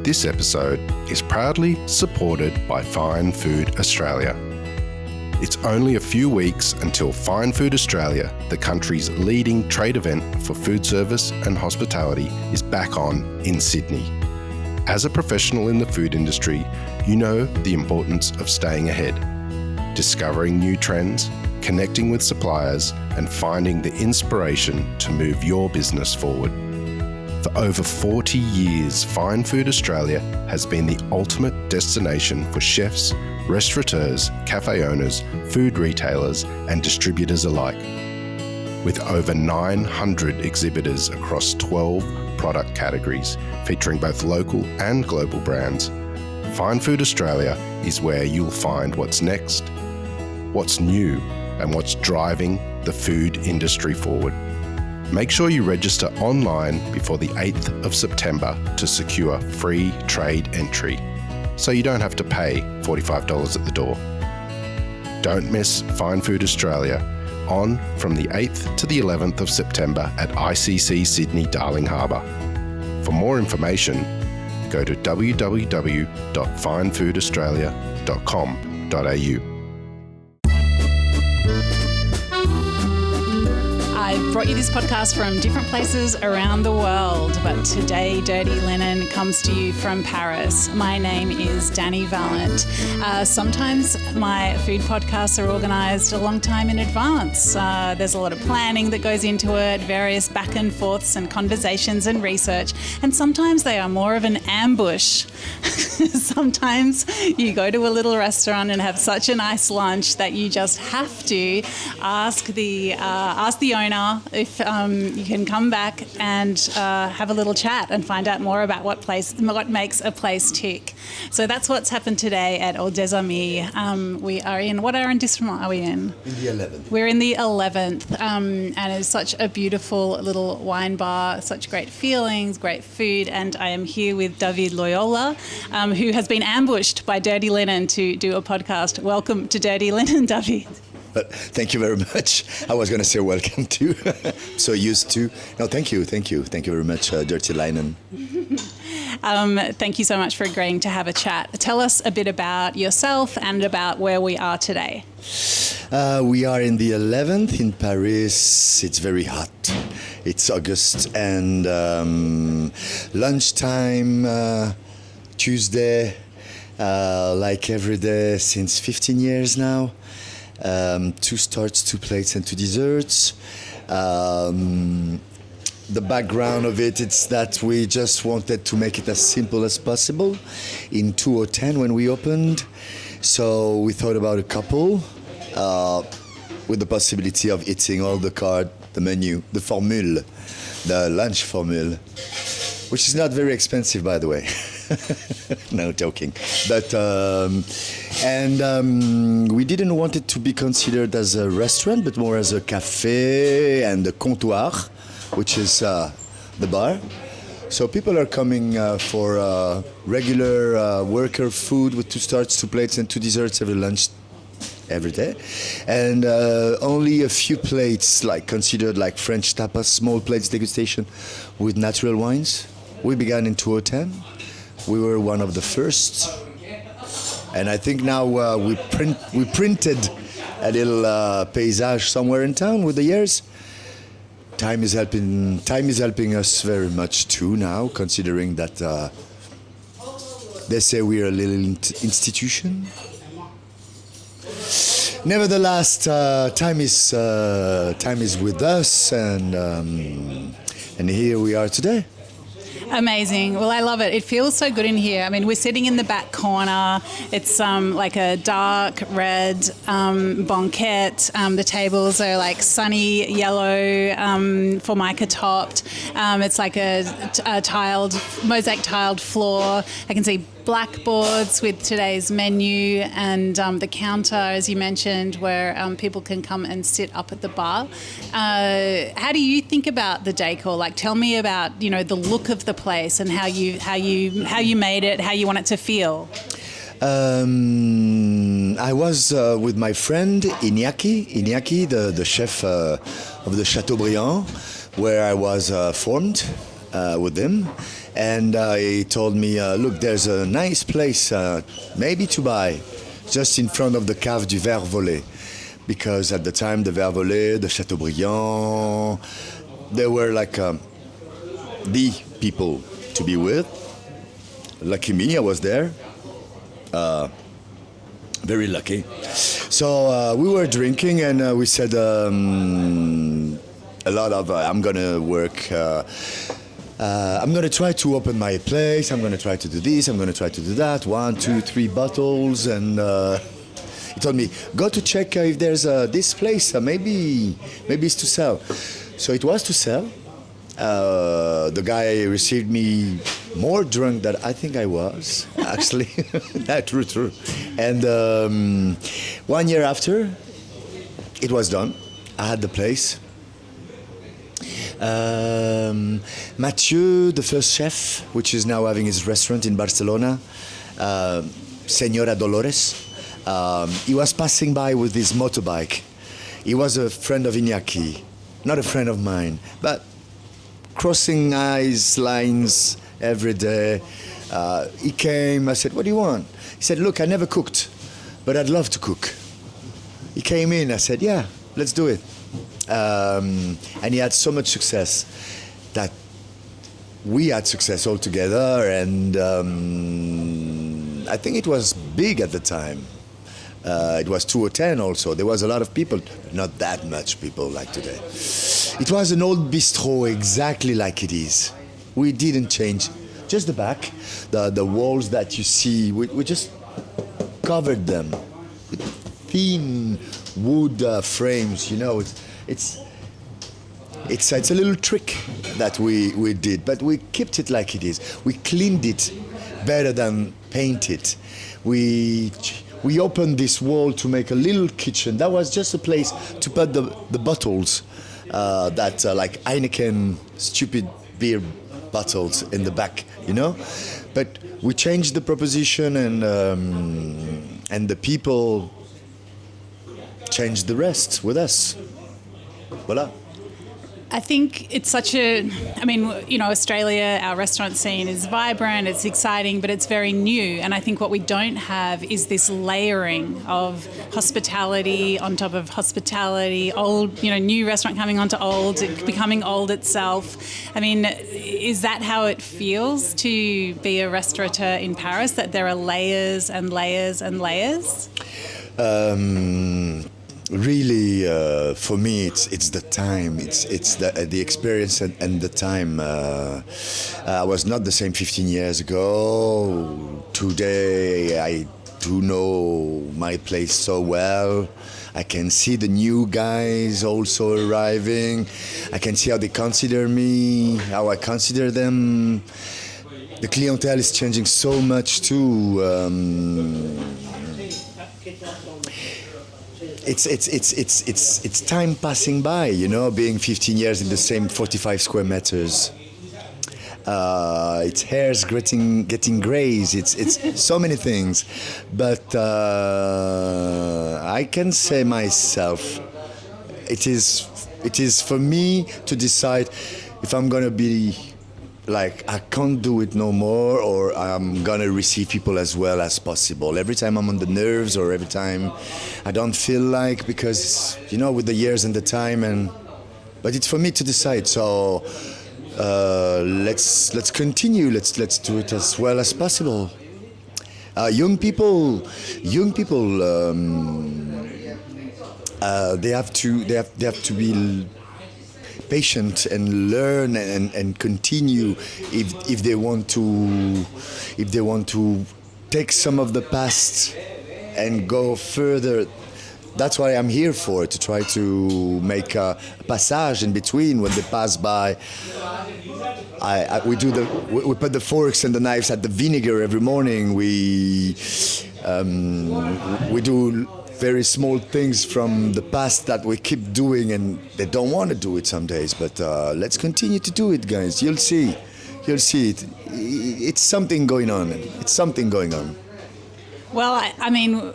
This episode is proudly supported by Fine Food Australia. It's only a few weeks until Fine Food Australia, the country's leading trade event for food service and hospitality, is back on in Sydney. As a professional in the food industry, you know the importance of staying ahead, discovering new trends, connecting with suppliers, and finding the inspiration to move your business forward. For over 40 years, Fine Food Australia has been the ultimate destination for chefs, restaurateurs, cafe owners, food retailers, and distributors alike. With over 900 exhibitors across 12 product categories, featuring both local and global brands, Fine Food Australia is where you'll find what's next, what's new, and what's driving the food industry forward. Make sure you register online before the 8th of September to secure free trade entry, so you don't have to pay $45 at the door. Don't miss Fine Food Australia on from the 8th to the 11th of September at ICC Sydney Darling Harbour. For more information, go to www.finefoodaustralia.com.au. I've brought you this podcast from different places around the world, but today Dirty Linen comes to you from Paris. My name is Dani Valent. Sometimes my food podcasts are organised a long time in advance. There's a lot of planning that goes into it, various back and forths and conversations and research, and sometimes they are more of an ambush. Sometimes you go to a little restaurant and have such a nice lunch that you just have to ask the owner if you can come back and have a little chat and find out more about what makes a place tick. So that's what's happened today at Aux Deux Amis. We are in, what arrondissement are we in? In the 11th. We're in the 11th, and it's such a beautiful little wine bar, such great feelings, great food, and I am here with David Loyola, who has been ambushed by Dirty Linen to do a podcast. Welcome to Dirty Linen, David. Thank you very much. I was going to say welcome too. So used to. No, thank you very much, Dirty Linen. Thank you so much for agreeing to have a chat. Tell us a bit about yourself and about where we are today. We are in the 11th in Paris. It's very hot. It's August and lunchtime, Tuesday, like every day since 15 years now. 2 starts, 2 plates, and 2 desserts. The background of it's that we just wanted to make it as simple as possible in 2010 when we opened. So we thought about a couple with the possibility of eating all the menu, the formule, the lunch formule, which is not very expensive, by the way. No, joking. But we didn't want it to be considered as a restaurant, but more as a cafe and a comptoir, which is the bar. So people are coming for regular worker food with 2 starts, 2 plates, and 2 desserts every day, and only a few plates considered like French tapas, small plates degustation with natural wines. We began in 2010. We were one of the first, and I think now we printed a little paysage somewhere in town with the years. Time is helping us very much too now, considering that they say we're a little institution. Nevertheless, time is with us, and here we are today. Amazing. Well, I love it. It feels so good in here. I mean, we're sitting in the back corner. It's like a dark red banquette. The tables are like sunny yellow, formica topped. It's like a mosaic tiled floor. I can see blackboards with today's menu and the counter, as you mentioned, where people can come and sit up at the bar. How do you think about the decor? Like, tell me about the look of the place and how you made it, how you want it to feel. I was with my friend Iñaki, the chef of the Chateaubriand, where I was formed with him. And he told me, look, there's a nice place maybe to buy just in front of the Cave du Verre Volé. Because at the time, the Verre Volé, the Chateaubriand, they were like the people to be with. Lucky me, I was there. Very lucky. So we were drinking and we said a lot of, I'm going to work, I'm going to try to open my place, I'm going to try to do this, I'm going to try to do that, 1, 2, 3 bottles. And he told me, go to check if there's this place, maybe it's to sell. So it was to sell. The guy received me more drunk than I think I was, actually. True. And 1 year after, it was done. I had the place. Mathieu, the first chef, which is now having his restaurant in Barcelona, Señora Dolores, he was passing by with his motorbike. He was a friend of Iñaki, not a friend of mine, but crossing lines every day. He came, I said, what do you want? He said, look, I never cooked, but I'd love to cook. He came in, I said, yeah, let's do it. And he had so much success that we had success all together, and I think it was big at the time. It was 2 or 10 also. There was a lot of people, not that much people like today. It was an old bistro, exactly like it is. We didn't change, just the back. The walls that you see, we just covered them with thin wood frames, you know. It's a little trick that we did, but we kept it like it is. We cleaned it better than paint it. We opened this wall to make a little kitchen. That was just a place to put the bottles that like Heineken stupid beer bottles in the back, you know. But we changed the proposition, and the people changed the rest with us. Voila. I think it's Australia, our restaurant scene is vibrant, it's exciting, but it's very new. And I think what we don't have is this layering of hospitality on top of hospitality, old, new restaurant coming onto old, becoming old itself. I mean, is that how it feels to be a restaurateur in Paris, that there are layers and layers and layers? Really, for me, it's the time. It's the experience and the time. I was not the same 15 years ago. Today, I do know my place so well. I can see the new guys also arriving. I can see how they consider me, how I consider them. The clientele is changing so much too. It's time passing by, being 15 years in the same 45 square meters. It's hairs getting grays. It's so many things, but I can say myself, it is for me to decide if I'm gonna be like, I can't do it no more, or I'm gonna receive people as well as possible. Every time I'm on the nerves, or every time I don't feel like, because with the years and the time, but it's for me to decide. So let's continue. Let's do it as well as possible. Young people. They have to be patient and learn and continue if they want to take some of the past and go further. That's what I'm here for, to try to make a passage in between when they pass by. We put the forks and the knives at the vinegar every morning. We do very small things from the past that we keep doing, and they don't want to do it some days, but let's continue to do it, guys. You'll see it. It's something going on. Well, I mean,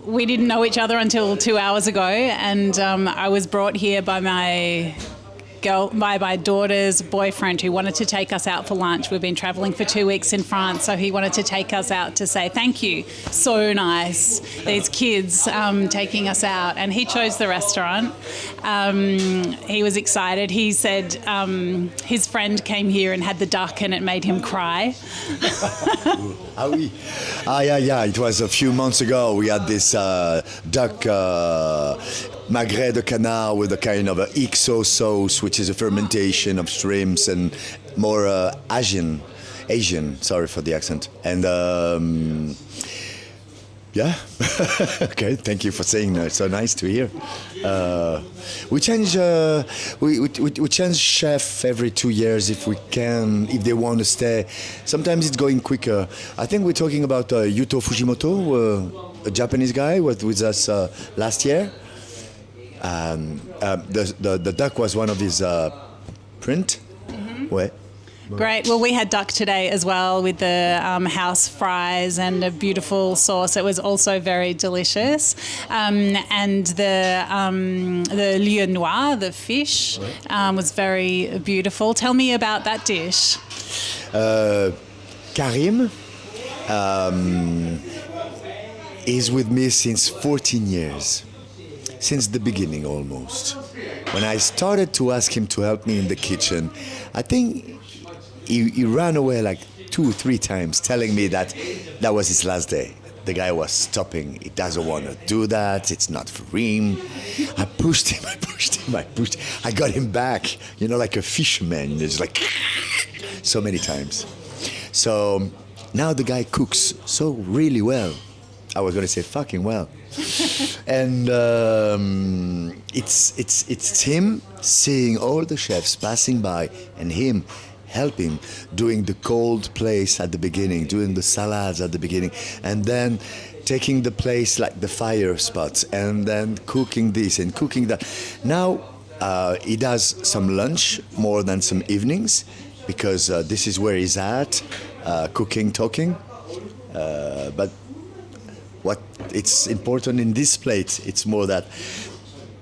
we didn't know each other until 2 hours ago, and I was brought here by my my daughter's boyfriend who wanted to take us out for lunch. We've been travelling for 2 weeks in France, so he wanted to take us out to say thank you. So nice, these kids taking us out, and he chose the restaurant. He was excited. He said his friend came here and had the duck, and it made him cry. Ah oui. Yeah. It was a few months ago. We had this duck magret de canard with a kind of a XO sauce, which is a fermentation of shrimps and more Asian. Sorry for the accent. And yeah. Okay. Thank you for saying that. It's so nice to hear. We change we change chef every 2 years if we can, if they want to stay. Sometimes it's going quicker. I think we're talking about Yuto Fujimoto, a Japanese guy was with us last year. The duck was one of his print. Mm-hmm. Ouais. Great. Well, we had duck today as well with the house fries and a beautiful sauce. It was also very delicious. And the lieu noir, the fish, was very beautiful. Tell me about that dish. Karim is with me since 14 years. Since the beginning almost. When I started to ask him to help me in the kitchen, I think he ran away like 2 or 3 times telling me that was his last day. The guy was stopping. He doesn't want to do that. It's not for him. I pushed him. I got him back, like a fisherman. It's like so many times. So now the guy cooks so really well. I was going to say fucking well. And it's him seeing all the chefs passing by and him helping, doing the cold place at the beginning, doing the salads at the beginning, and then taking the place like the fire spots, and then cooking this and cooking that. Now he does some lunch more than some evenings, because this is where he's at, cooking, talking. But what it's important in this plate, it's more that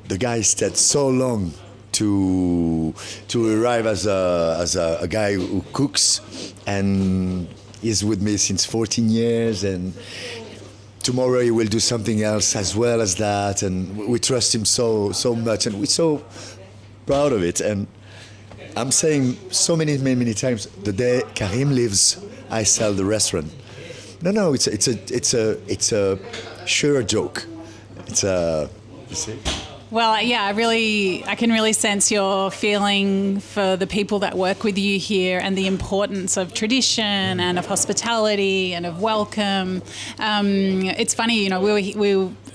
the guy stayed so long to arrive as a guy who cooks, and is with me since 14 years, and tomorrow he will do something else as well as that, and we trust him so much, and we're so proud of it. And I'm saying so many times, the day Karim leaves, I sell the restaurant. No, it's a sure joke. It's a, you see? Well, yeah, I can really sense your feeling for the people that work with you here and the importance of tradition and of hospitality and of welcome. It's funny,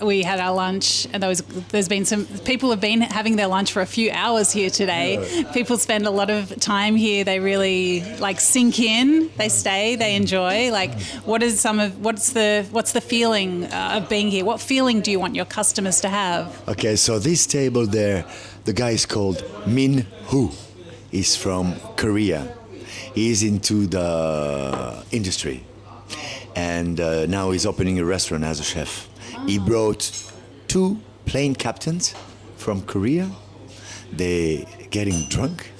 we had our lunch, and there's been some people have been having their lunch for a few hours here today. Yeah. People spend a lot of time here. They really sink in. They stay. They enjoy. What's the feeling of being here? What feeling do you want your customers to have? Okay, so this table there, the guy is called Min Hu. He's from Korea. He's into the industry, and now he's opening a restaurant as a chef. He brought 2 plane captains from Korea. They're getting drunk.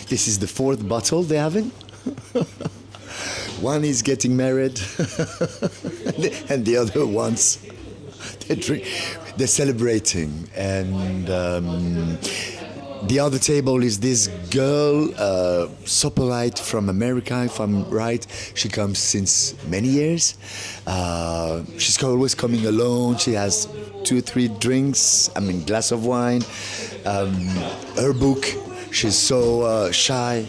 This is the 4th bottle they're having. One is getting married, and the other ones, they're celebrating. And the other table is this girl, so polite, from America, if I'm right. She comes since many years. She's always coming alone. She has 2 or 3 drinks, glass of wine. Her book, she's so shy.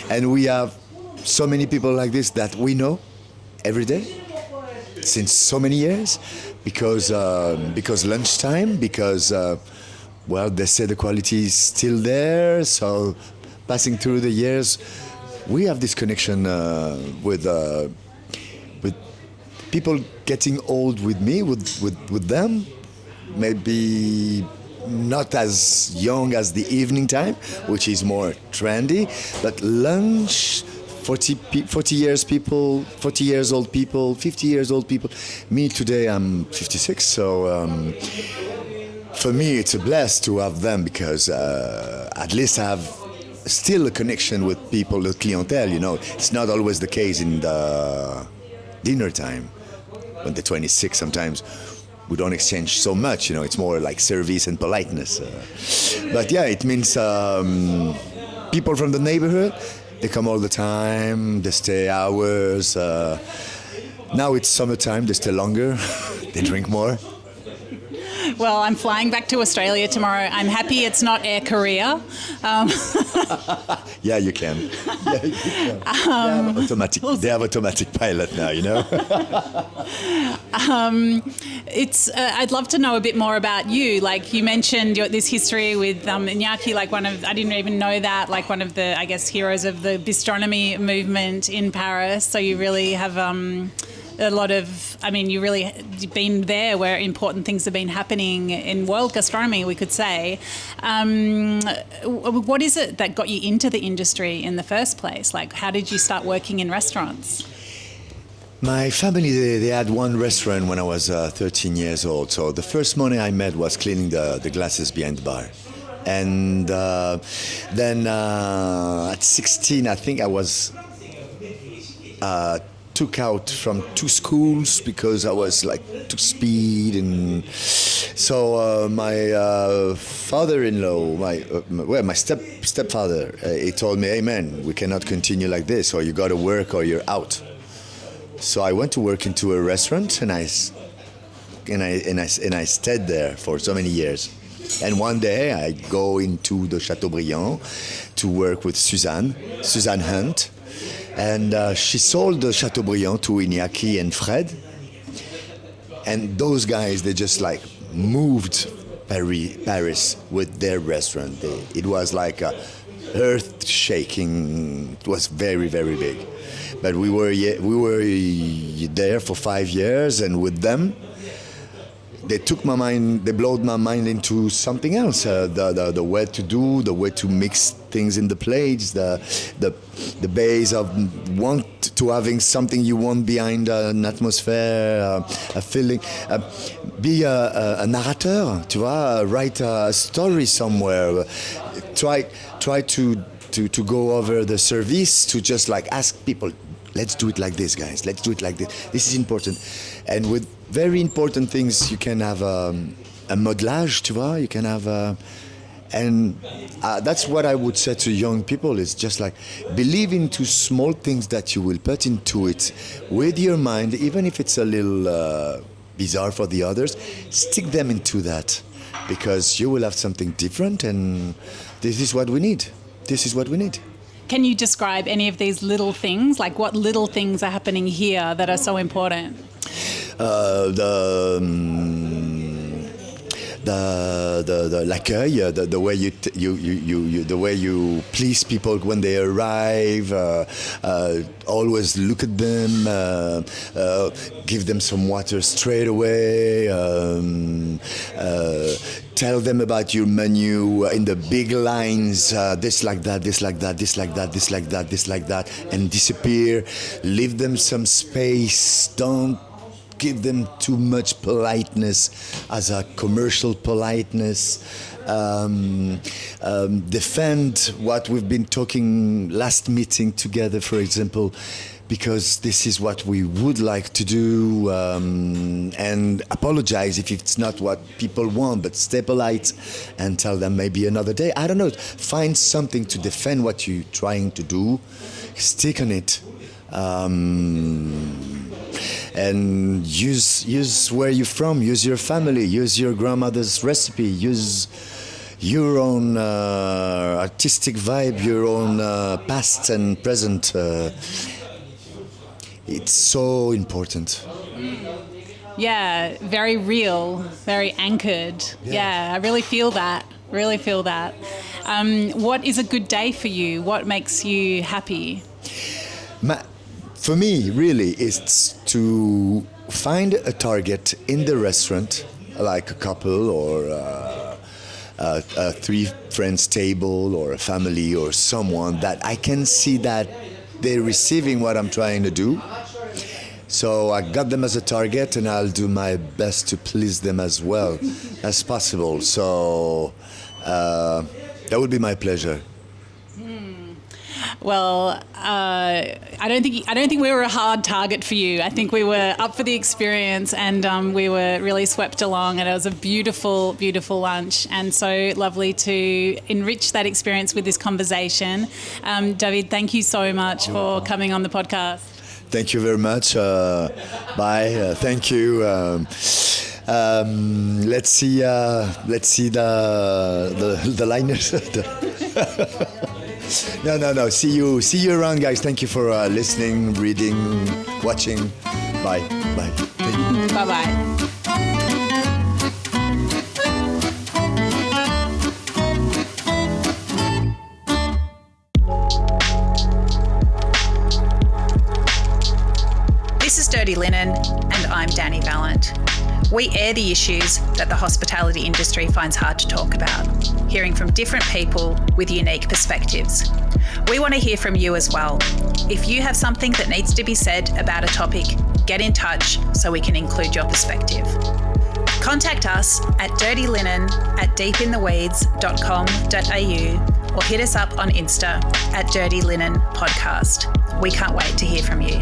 And we have so many people like this that we know every day since so many years, because lunchtime, because they say the quality is still there. So passing through the years, we have this connection with people getting old with me, with them. Maybe not as young as the evening time, which is more trendy, but lunch, 40 years people, 40 years old people, 50 years old people. Me today, I'm 56, so for me, it's a bless to have them because at least I have still a connection with people, the clientele. It's not always the case in the dinner time. When they're 26, sometimes we don't exchange so much. It's more like service and politeness. But yeah, it means people from the neighborhood. They come all the time. They stay hours. Now it's summertime. They stay longer. They drink more. Well, I'm flying back to Australia tomorrow. I'm happy it's not Air Korea. Yeah, you can. Yeah, you can. They have automatic pilot now, I'd love to know a bit more about you. Like you mentioned this history with Iñaki, I didn't even know that, like one of the, I guess, heroes of the bistronomy movement in Paris. So you really have you've really been there where important things have been happening in world gastronomy, we could say. What is it that got you into the industry in the first place? Like, how did you start working in restaurants? My family, they had one restaurant when I was 13 years old. So the first money I made was cleaning the glasses behind the bar. And then at 16, I think I was took out from 2 schools because I was like too speed, and so my father-in-law, my stepfather, he told me, "Hey man, we cannot continue like this, or you got to work or you're out." So I went to work into a restaurant, and I stayed there for so many years. And one day I go into the Chateaubriand to work with Suzanne Hunt. And she sold the Chateaubriand to Iñaki and Fred. And those guys, they just like moved Paris with their restaurant. It was like earth-shaking. It was very, very big. But we were there for 5 years, and with them, they took my mind, they blowed my mind into something else. The way to do, the way to mix things in the plates, the base of want to having something you want behind an atmosphere, a feeling. Be a narrateur, tu vois, write a story somewhere. Try to go over the service, to just like ask people, let's do it like this, guys. Let's do it like this. This is important. And with very important things, you can have a modelage, tu vois. You can have and that's what I would say to young people, is just like believe into small things that you will put into it with your mind, even if it's a little bizarre for the others. Stick them into that, because you will have something different, and this is what we need. This is what we need. Can you describe any of these little things? Like, what little things are happening here that are so important? The l'accueil, the way you the way you please people when they arrive, always look at them, give them some water straight away, tell them about your menu in the big lines, this like that, this like that, this like that, this like that, this like that, and disappear. Leave them some space. Don't give them too much politeness as a commercial politeness. Defend what we've been talking last meeting together, for example, because this is what we would like to do, and apologize if it's not what people want, but stay polite and tell them maybe another day. I don't know, find something to defend what you're trying to do, stick on it. And use where you're from, use your family, use your grandmother's recipe, use your own artistic vibe, your own past and present. It's so important. Yeah, very real, very anchored. Yeah, I really feel that. Really feel that. What is a good day for you? What makes you happy? For me, really, it's to find a target in the restaurant, like a couple or a 3 friends table or a family or someone that I can see that they're receiving what I'm trying to do. So I got them as a target, and I'll do my best to please them as well as possible. So that would be my pleasure. Well, I don't think we were a hard target for you. I think we were up for the experience, and we were really swept along. And it was a beautiful, beautiful lunch, and so lovely to enrich that experience with this conversation. David, thank you so much for coming on the podcast. Thank you very much. Bye. Thank you. Let's see the liners. No. See you around, guys. Thank you for listening, reading, watching. Bye. Bye. This is Dirty Linen, and I'm Dani Valent. We air the issues that the hospitality industry finds hard to talk about, hearing from different people with unique perspectives. We want to hear from you as well. If you have something that needs to be said about a topic, get in touch so we can include your perspective. Contact us at dirtylinenat.deepintheweeds.com.au or hit us up on Insta at Dirty Linen Podcast. We can't wait to hear from you.